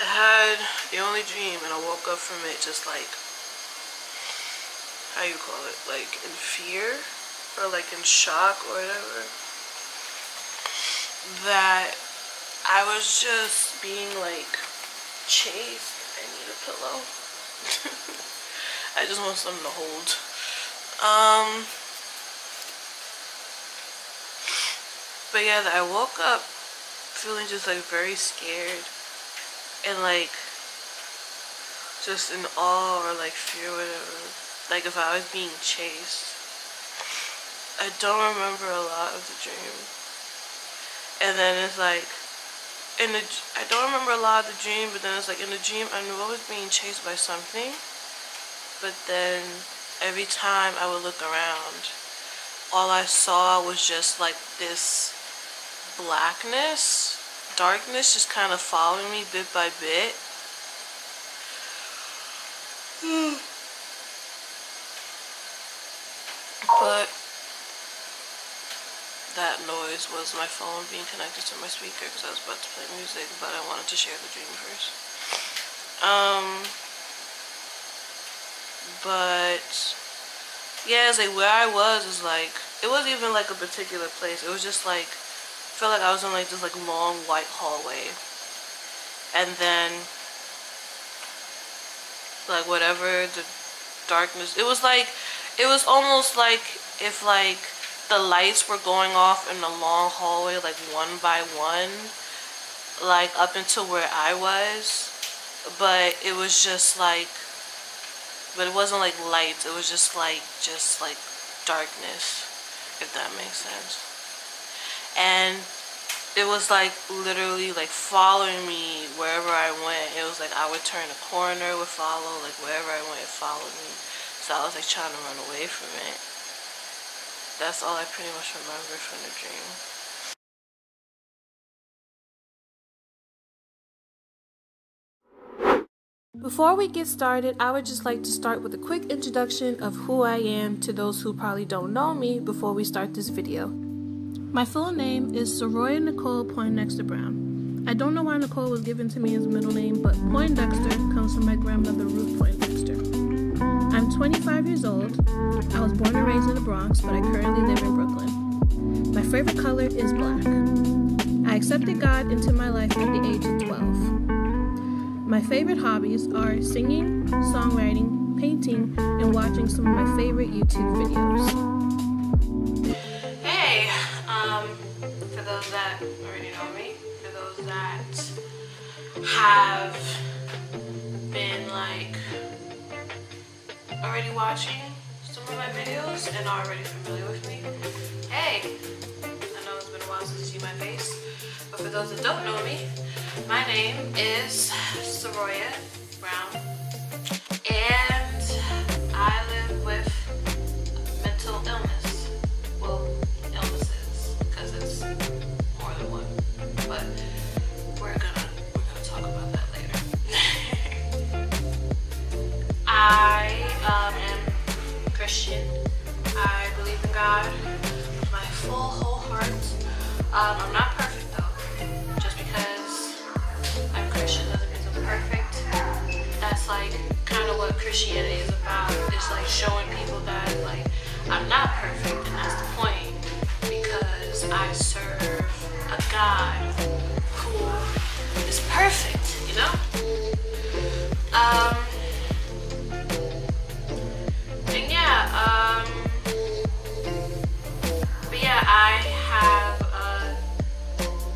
I had the only dream and I woke up from it just like, how you call it, like in fear or like in shock or whatever, that I was just being like chased. I need a pillow. I just want something to hold. But yeah, I woke up feeling just like very scared and like just in awe or like fear or whatever, like if I was being chased. I don't remember a lot of the dream, and then it's like I don't remember a lot of the dream, but then it's like in the dream I knew I was being chased by something, but then every time I would look around, all I saw was just like this blackness, darkness just kind of following me bit by bit. But that noise was my phone being connected to my speaker because I was about to play music, but I wanted to share the dream first. But yeah, it's like where I was is like, it wasn't even like a particular place. It was just like, I felt like I was in like this like long white hallway, and then like whatever the darkness, it was like, it was almost like if like the lights were going off in the long hallway like one by one, like up until where I was, but it was just like, but it wasn't like lights, it was just like darkness, if that makes sense. And it was like literally like following me wherever I went. It was like I would turn a corner, it would follow, like wherever I went it followed me. So I was like trying to run away from it. That's all I pretty much remember from the dream. Before we get started, I would just like to start with a quick introduction of who I am to those who probably don't know me before we start this video. My full name is Soroya Nicole Poindexter Brown. I don't know why Nicole was given to me as a middle name, but Poindexter comes from my grandmother Ruth Poindexter. I'm 25 years old. I was born and raised in the Bronx, but I currently live in Brooklyn. My favorite color is black. I accepted God into my life at the age of 12. My favorite hobbies are singing, songwriting, painting, and watching some of my favorite YouTube videos. Hey, for those that already know me, for those that have been like already watching some of my videos and are already familiar with me, hey, I know it's been a while since you've seen my face, but for those that don't know me, my name is Soroya Brown, and I live with mental illness. Well, illnesses, because it's more than one, but we're gonna talk about that later. I am Christian. I believe in God with my whole heart. I'm not perfect though. Just because I'm Christian doesn't mean I'm perfect. That's like kind of what Christianity is about. It's like showing people that like I'm not perfect, and that's the point, because I serve a God who is perfect, you know? And yeah, but yeah, I have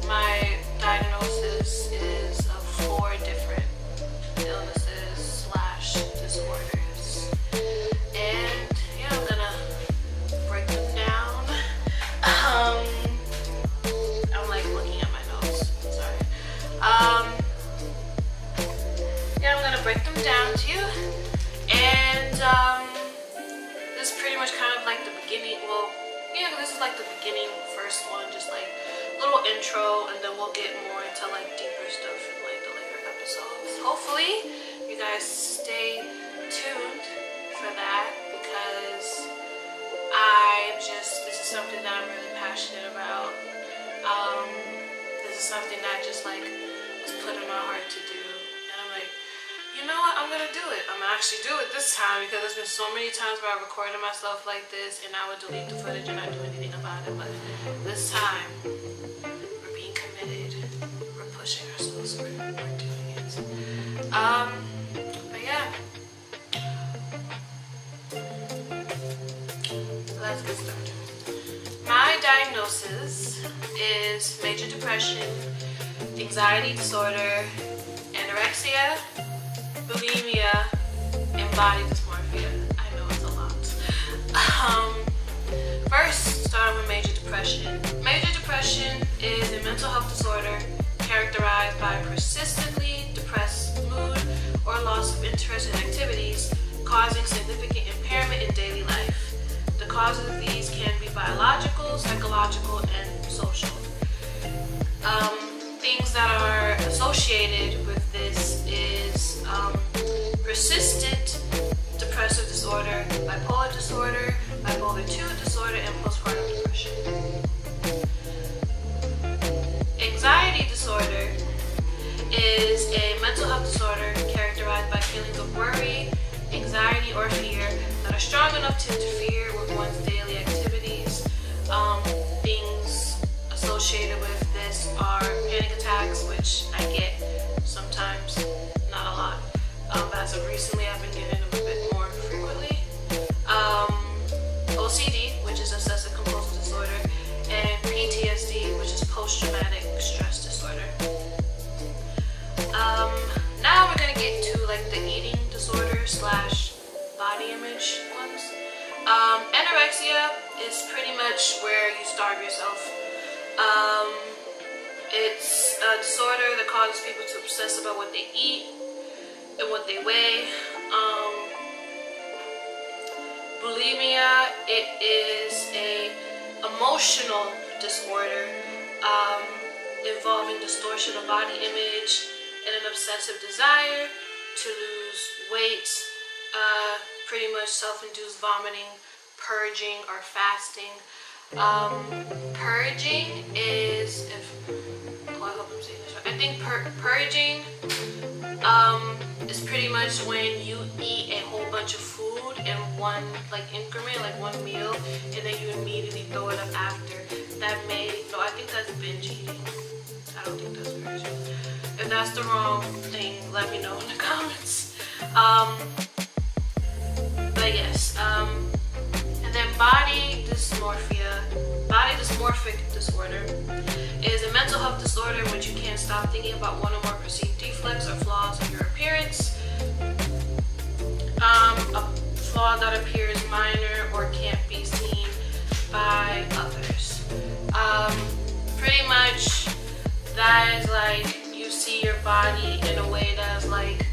my diagnosis is of 4 different illnesses / disorders, and yeah, I'm gonna break them down. I'm like looking at my notes, sorry. Yeah, I'm gonna break them down to you, and this is pretty much kind of like the beginning. Well, yeah, this is like the beginning, first one, just like a little intro, and then we'll get more into like deeper stuff in like the later episodes. Hopefully you guys stay tuned for that, because this is something that I'm really passionate about. This is something that just like was put in my heart to do, I'm gonna do it. I'm gonna actually do it this time because there's been so many times where I recorded myself like this and I would delete the footage and not do anything about it. But this time, we're being committed. We're pushing ourselves. We're doing it. But yeah. So let's get started. My diagnosis is major depression, anxiety disorder, anorexia, bulimia, and body dysmorphia. I know it's a lot. First, starting with major depression. Major depression is a mental health disorder characterized by persistently depressed mood or loss of interest in activities, causing significant impairment in daily life. The causes of these can be biological, psychological, and social. Things that are associated with this is persistent depressive disorder, bipolar disorder, bipolar II disorder, and postpartum depression. Anxiety disorder is a mental health disorder characterized by feelings of worry, anxiety, or fear that are strong enough to interfere with one's daily activities. Things associated with this are panic attacks, which I get sometimes, not a lot, but as of recently I've been getting them a bit more frequently. OCD, which is obsessive compulsive disorder, and PTSD, which is post-traumatic stress disorder. Now we're gonna get to like the eating disorder slash body image ones. Anorexia is pretty much where you starve yourself. It's a disorder that causes people to obsess about what they eat and what they weigh. Bulimia, it is a emotional disorder involving distortion of body image and an obsessive desire to lose weight, pretty much self-induced vomiting, purging, or fasting. Purging is, I hope I'm saying this right. I think purging is pretty much when you eat a whole bunch of food in one like increment, like one meal, and then you immediately throw it up after. No, I think that's binge eating. I don't think that's purging. If that's the wrong thing, let me know in the comments. But yes, and then body dysmorphic disorder is a mental health disorder in which you can't stop thinking about one or more perceived defects or flaws in your appearance. A flaw that appears minor or can't be seen by others. Pretty much that is like you see your body in a way that's like,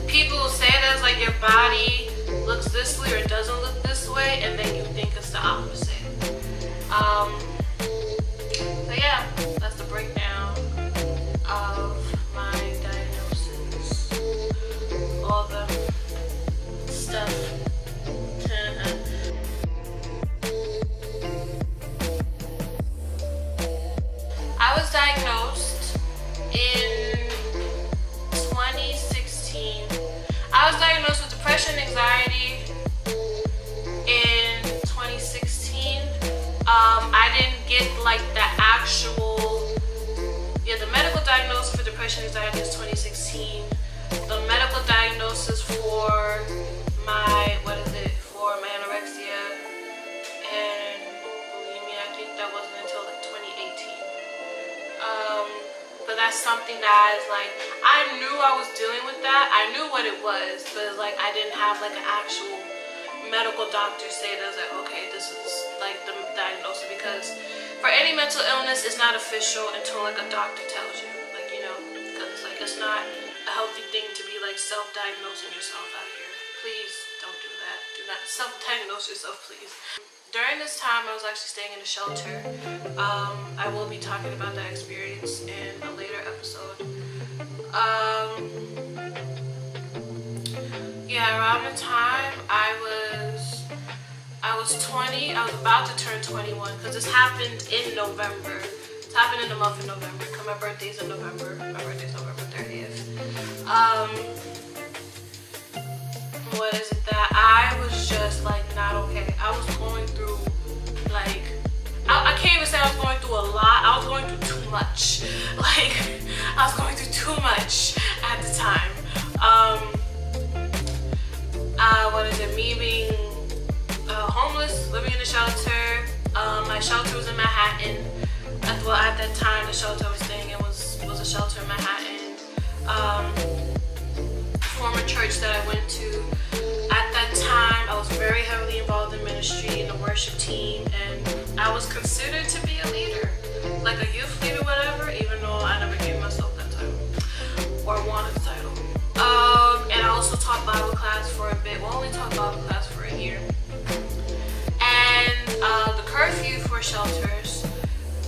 people will say that's like your body looks this way or doesn't look this way, and then you think it's the opposite. So yeah, that's the breakdown of my diagnosis. All the stuff. I was diagnosed in 2016. I was diagnosed with depression, anxiety in 2016. I didn't get like the actual, the medical diagnosis for depression and anxiety is 2016. The medical diagnosis for my, for my anorexia and bulimia, I think that wasn't until like 2018. But that's something that is like, I knew I was dealing with that. I knew what it was, but like I didn't have like an actual medical doctor say that. I was like, okay, this is like the diagnosis, because for any mental illness, it's not official until like a doctor tells you, like, you know, because like it's not a healthy thing to be like self-diagnosing yourself out here. Please don't do that. Do not self-diagnose yourself, please. During this time, I was actually staying in a shelter. I will be talking about that experience in a later episode. Yeah, around the time I was 20, I was about to turn 21, because this happened in November. It happened in the month of November, because my birthday's in November. My birthday's November 30th. what is it that I was just like not okay. I was going through like, I can't even say I was going through a lot. I was going through too much. Like, I was going through too much at the time. What is it? Me being homeless, living in a shelter. My shelter was in Manhattan. Well, at that time, the shelter I was staying in was a shelter in Manhattan. Former church that I went to. At that time, I was very heavily involved in ministry, in the worship team, and I was considered to be a leader, like a youth leader, whatever, even though I never gave myself that title or wanted the title. And I also taught Bible class for a bit. Well, only taught Bible class for a year. And the curfew for shelters,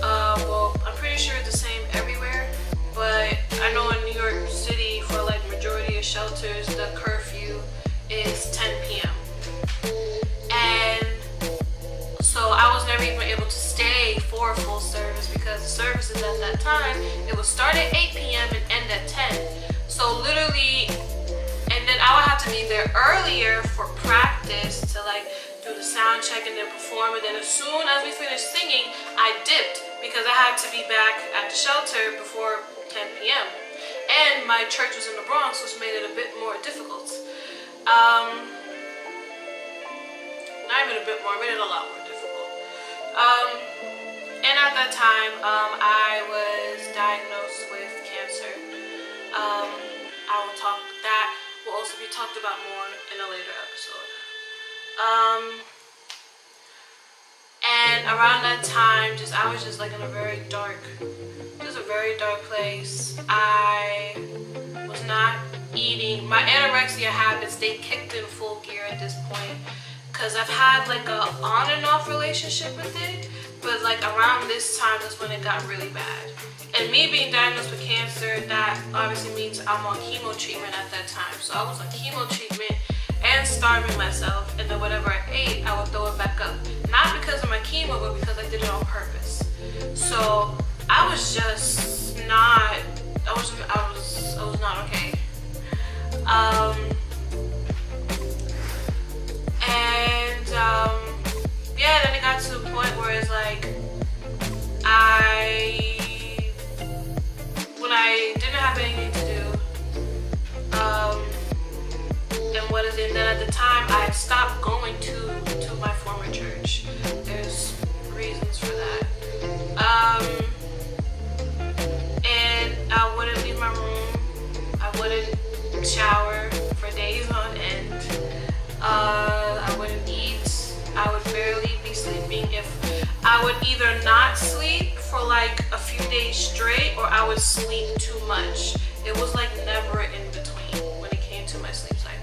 well, I'm pretty sure it's the same everywhere, but I know in New York City, for like majority of shelters, the curfew is 10 p.m. And so I was never even able to stay for a full service because the services at that time, it would start at 8 p.m. and end at 10. So literally, and then I would have to be there earlier for practice to like do the sound check and then perform. And then as soon as we finished singing, I dipped because I had to be back at the shelter before 10 p.m. And my church was in the Bronx, which made it a bit more difficult. Not even a bit more, made it a lot more difficult. And at that time, I was diagnosed with cancer. That will also be talked about more in a later episode. And around that time, I was just like in a very dark place. I was not eating. My anorexia habits, they kicked in full gear at this point. Because I've had like a on and off relationship with it. But like around this time, that's when it got really bad. And me being diagnosed with cancer, that obviously means I'm on chemo treatment at that time. So I was on chemo treatment and starving myself. And then whatever I ate, I would throw it back up. Not because of my chemo, but because I did it on purpose. So I was just not, I was not okay. Yeah, then it got to the point where it's like, when I didn't have anything to do, and then at the time I had stopped going to my former church. There's reasons for that. And I wouldn't leave my room. I wouldn't shower for days on end. I wouldn't eat. I would barely be sleeping. If I would either not sleep for like a few days straight, or I would sleep too much. It was like never in between when it came to my sleep cycle.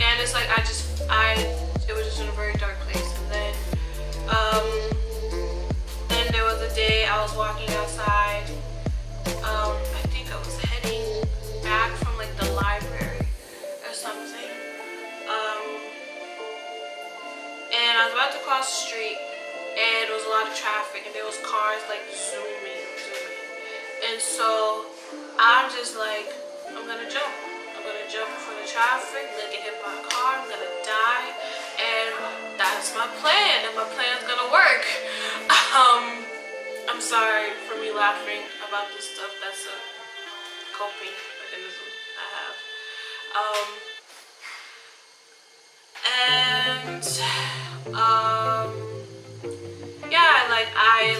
And it's like it was just in a very dark place. And then there was a day I was walking outside. I think I was heading back from like the library or something. And I was about to cross the street, and there was a lot of traffic, and there was cars like zooming. And so I'm just like, I'm gonna jump. I'm gonna jump for the traffic, I'm gonna get hit by a car, I'm gonna die, and that's my plan, and my plan's gonna work. I'm sorry for me laughing about this stuff. That's a coping mechanism I have. Yeah, I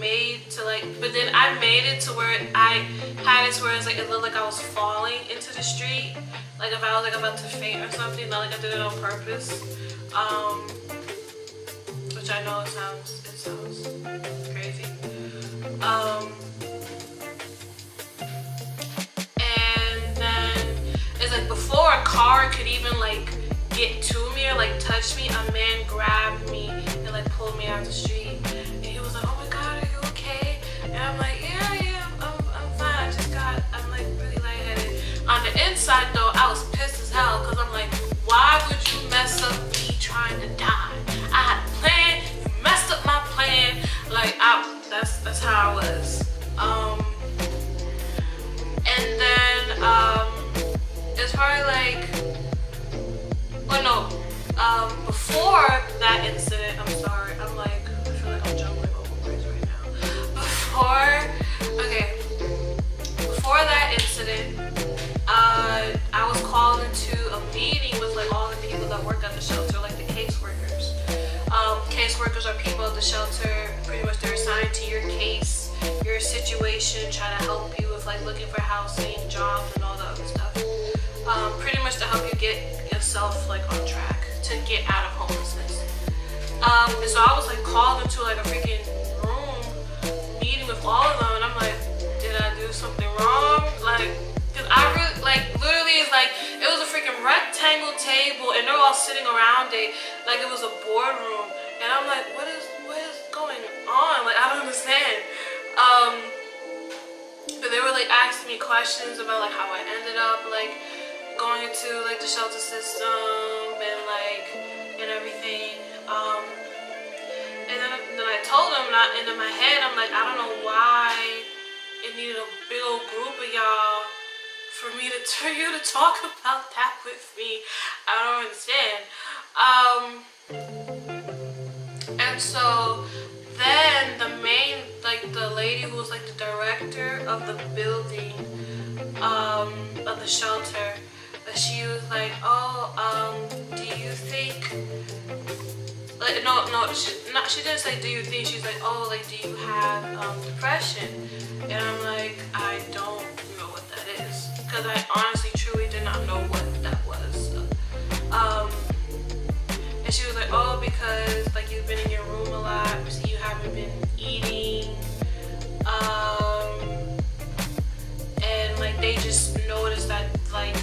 made to but then I made it to where I had it to where it looked like I was falling into the street, like if I was like about to faint or something, not like I did it on purpose. Which I know it sounds crazy. And then it's like before a car could even like get to me or like touch me, a man grabbed me and like pulled me out the street, and he was like, "Oh my God, are you okay?" And I'm like, "Yeah, I'm fine. I'm like really lightheaded." On the inside though, I was pissed as hell because I'm like, why would you mess up me trying to die? I had a plan, you messed up my plan. Like that's how I was. And then those are people at the shelter. Pretty much they're assigned to your case, your situation, try to help you with like looking for housing, jobs, and all the other stuff. Pretty much to help you get yourself like on track to get out of homelessness. And so I was like called into like a freaking room meeting with all of them, and I'm like, did I do something wrong? Like, cause I really like literally it's like it was a freaking rectangle table and they're all sitting around it like it was a boardroom, and I'm like, what is going on? Like, I don't understand. But they were like asking me questions about like how I ended up like going into like the shelter system and like and everything. And then I told them, and in my head I'm like, I don't know why it needed a big old group of y'all for me to tell you to talk about that with me. I don't understand. And so then the main, like the lady who was like the director of the building, of the shelter, she was like, oh, do you think, like, she didn't say do you think, she's like, oh, like, do you have depression? And I'm like, I don't know what that is, because I honestly truly did not know what that was. And she was like, oh, because like you've been in your room a lot, so you haven't been eating, and like they just noticed that, like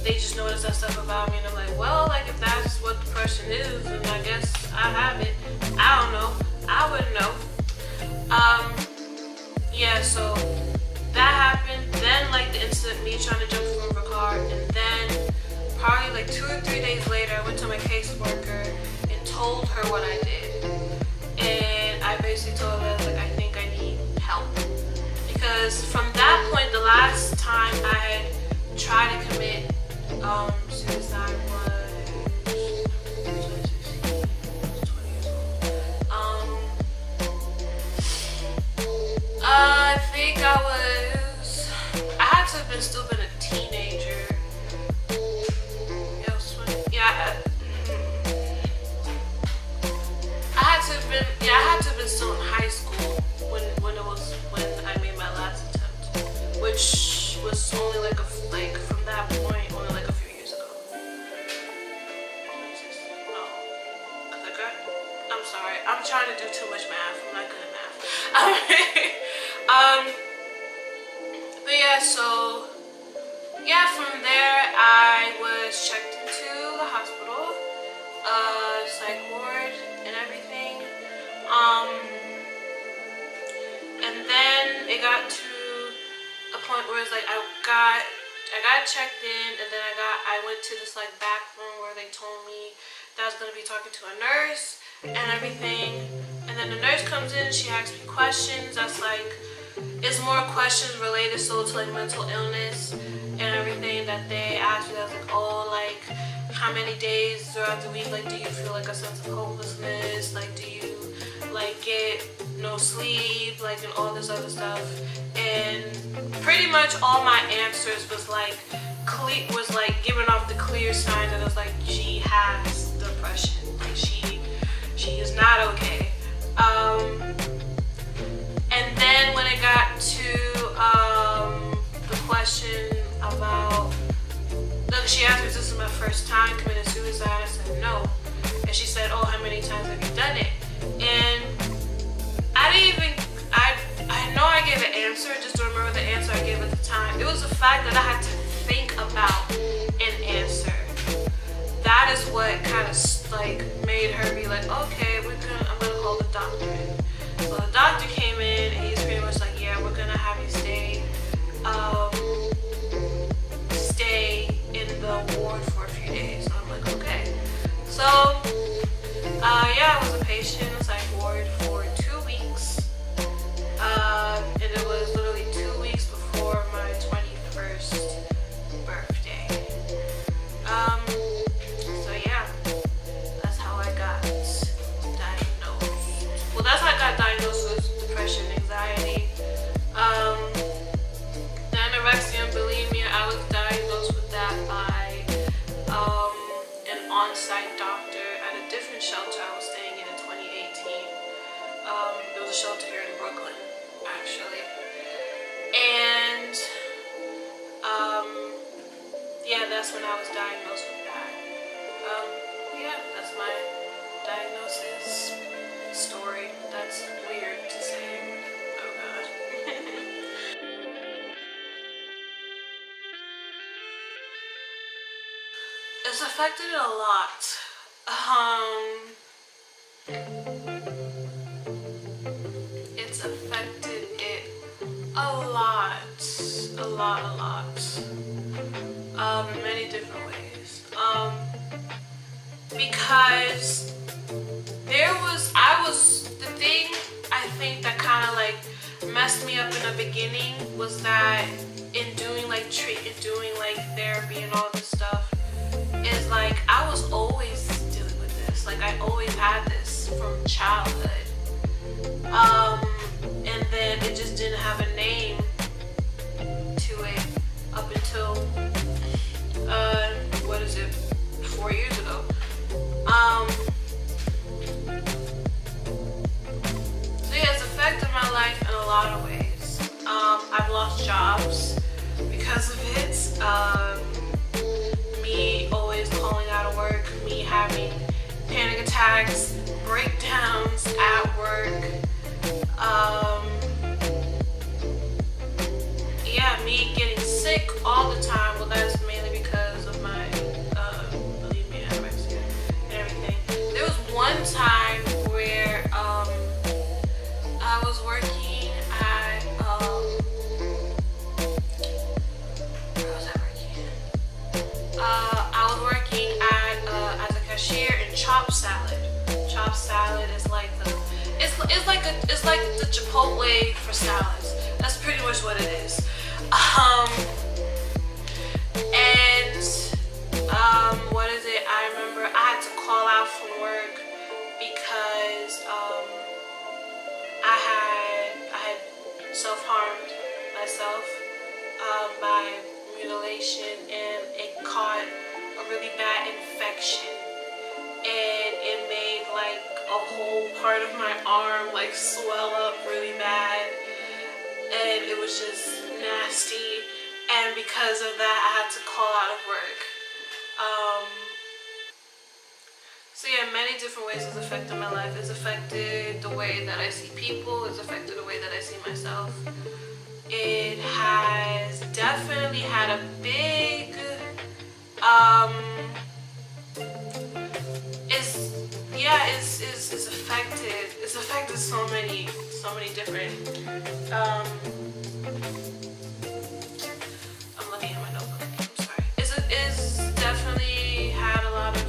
they just noticed that stuff about me. And I'm like, well, like if that's what depression is, then I guess I have it. I don't know, I wouldn't know. Yeah, so that happened. Then like the incident, me trying to jump from a car, and then probably like 2 or 3 days later, I went to my caseworker and told her what I did. And I basically told her, like, I think I need help. Because from that point, the last time I had tried to commit suicide was 2016. I was 20 years old. I think I had to have still been a teenager. I had to have been still in high school when I made my last attempt, which was only like from that point only like a few years ago. I'm sorry, I'm trying to do too much math. I'm not good at math. But yeah, so yeah, from there I was checked into the hospital, psych ward and everything. And then it got to a point where it's like I got checked in, and then I went to this like back room where they told me that I was gonna be talking to a nurse and everything. And then the nurse comes in and she asks me questions. That's like, it's more questions related so to like mental illness and everything that they asked me. I was like, oh, like how many days throughout the week, like do you feel like a sense of hopelessness, like do you like get no sleep, like and all this other stuff. And pretty much all my answers was like giving off the clear sign that it was like she has depression, like she is not okay. And then when it got to the question about, look, she asked me if this is my first time committing suicide. I said no. And she said, oh, how many times have you done it? And I know I gave an answer, just don't remember the answer I gave at the time. It was the fact that I had to think about an answer. That is what kind of like made her be like, okay, I'm gonna call the doctor in. So the doctor came in and he's pretty much like, yeah, we're gonna have you stay in the ward for a few days. So I'm like, okay. So yeah, I was a patient in the psych ward for 2 weeks. And it was literally 2 weeks before my 21st birthday. So yeah, that's how I got diagnosed. Well, that's how I got diagnosed with depression, anxiety. The anorexia and bulimia, I was diagnosed with that by an on-site doctor at a different shelter I was staying in 2018. it's affected it a lot. It's affected it a lot. In many different ways. Because the thing I think that kind of like messed me up in the beginning was that in doing like therapy and all this stuff, is like I was always dealing with this. Like I always had this from childhood. And then it just didn't have a name to it up until 4 years ago. So yeah, it's affected my life in a lot of ways. I've lost jobs because of it. Me always calling out of work, me having panic attacks, breakdowns at work. Yeah, me getting sick all the time. Well, that's mainly because of my bulimia, anorexia, and everything. There was one time where I was working at where was I working? I was working at as a cashier in Chop Salad. Chop Salad is like it's like the Chipotle for salads. That's pretty much what it is. What is it? I remember I had to call out from work because I had self-harmed myself by mutilation, and it caught a really bad infection, and it made like a whole part of my arm like swell up really bad, and it was just nasty. And because of that, I had to call out of work. So yeah, many different ways it's affected my life. It's affected the way that I see people. It's affected the way that I see myself. It has definitely had a big, it's affected so many different, I'm looking at my notebook, I'm sorry. It's definitely had a lot of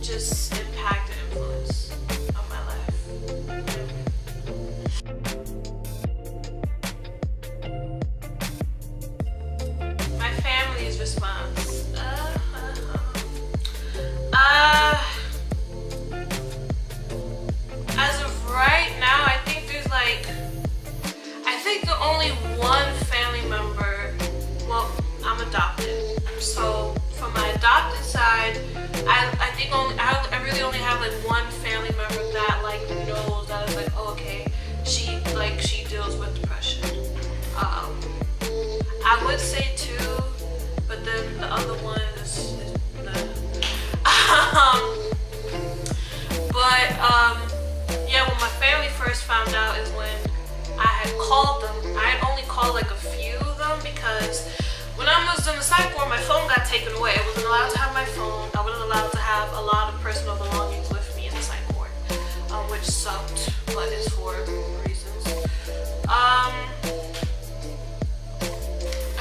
just impact and influence on my life. My family's response. As of right now, I think the only one family member, well, I'm adopted. So from my adopted side, I really only have like one family member that like knows that is like, oh, okay, she deals with depression. I would say two, but then the other one is yeah, when my family first found out is when I had called them. I had only called like a few of them because when I was in the psych ward, my phone got taken away. I wasn't allowed to have my phone. I wasn't allowed to have a lot of personal belongings with me in the psych ward, which sucked, but it's for reasons.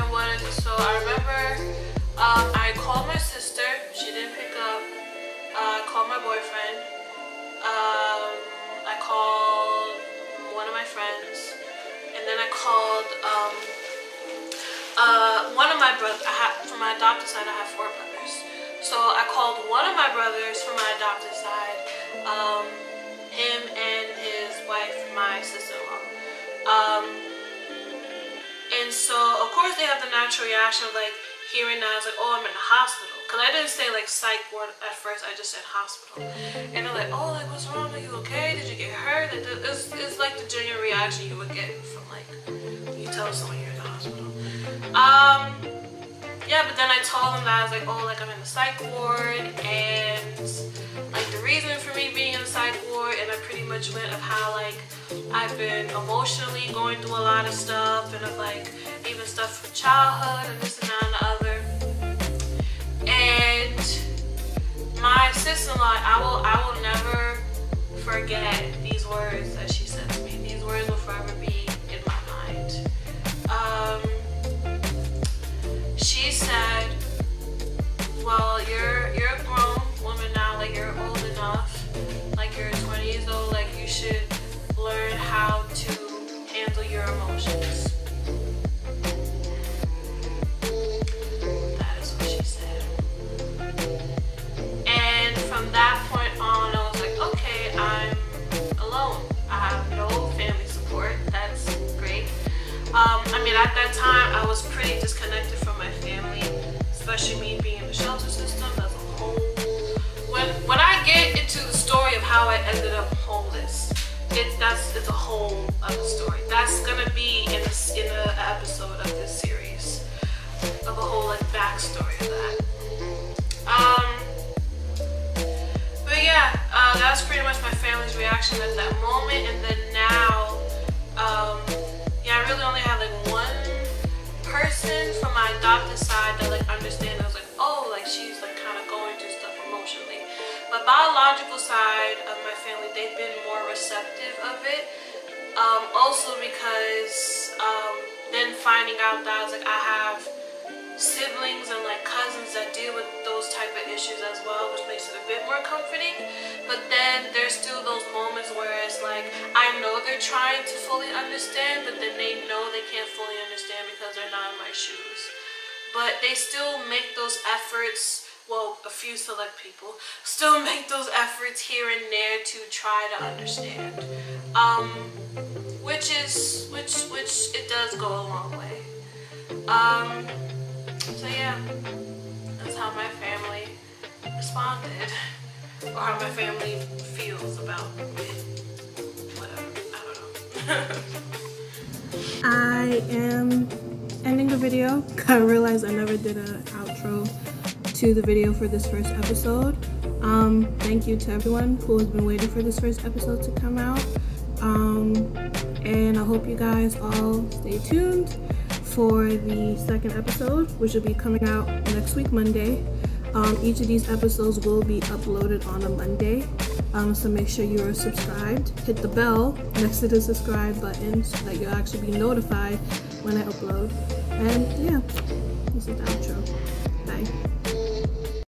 And what is it? So I remember I called my sister. She didn't pick up. I called my boyfriend. I called one of my friends, and then I called one of my brothers. From my adopted side, I have 4 brothers. So I called one of my brothers from my adopted side, him and his wife, my sister-in-law. And so, of course, they have the natural reaction of like hearing that I was like, oh, I'm in the hospital. Because I didn't say like psych ward at first, I just said hospital. And they're like, oh, like what's wrong? Are you okay? Did you get hurt? It's like the genuine reaction you would get from like, you tell someone you're in the hospital. Yeah, but then I told them that I was like, oh, like I'm in the psych ward, and like the reason for me being in the psych ward, and I pretty much went of how like I've been emotionally going through a lot of stuff, and of like even stuff from childhood and this and that and the other. And sister-in-law, I will never forget these words that she said to me. These words will forever be in my mind. She said, well, you're a grown woman now, like you're old enough, like you're 20 years old, like you should learn how to handle your emotions. That is what she said. And from that point on, I was like, okay, I'm alone. I have no family support. That's great. I mean, at that time, I was pretty disconnected from my family, especially me being in the shelter system. That's a whole... When I get into the story of how I ended up homeless, it's a whole other story. That's gonna be in an episode of this series, of a whole like backstory of that. But yeah, that was pretty much my family's reaction at that moment. And then now, yeah, I really only have like one person from my adopted side that like understands. I was like, oh, like she's like kind of going through stuff emotionally. But biological side of my family, they've been more receptive of it. Also because then finding out that I was like, I have siblings and like cousins that deal with those type of issues as well, which makes it a bit more comforting. But then there's still those moments where it's like, I know they're trying to fully understand, but then they know they can't fully understand because they're not in my shoes. But they still make those efforts. Well, a few select people still make those efforts here and there to try to understand, which it does go a long way. So yeah, that's how my family responded, or how my family feels about it. Whatever, I don't know. I am ending the video. I realized I never did an outro to the video for this first episode. Thank you to everyone who has been waiting for this first episode to come out. And I hope you guys all stay tuned for the second episode, which will be coming out next week, Monday. Each of these episodes will be uploaded on a Monday. So make sure you are subscribed. Hit the bell next to the subscribe button so that you'll actually be notified when I upload. And yeah, this is the outro. Bye.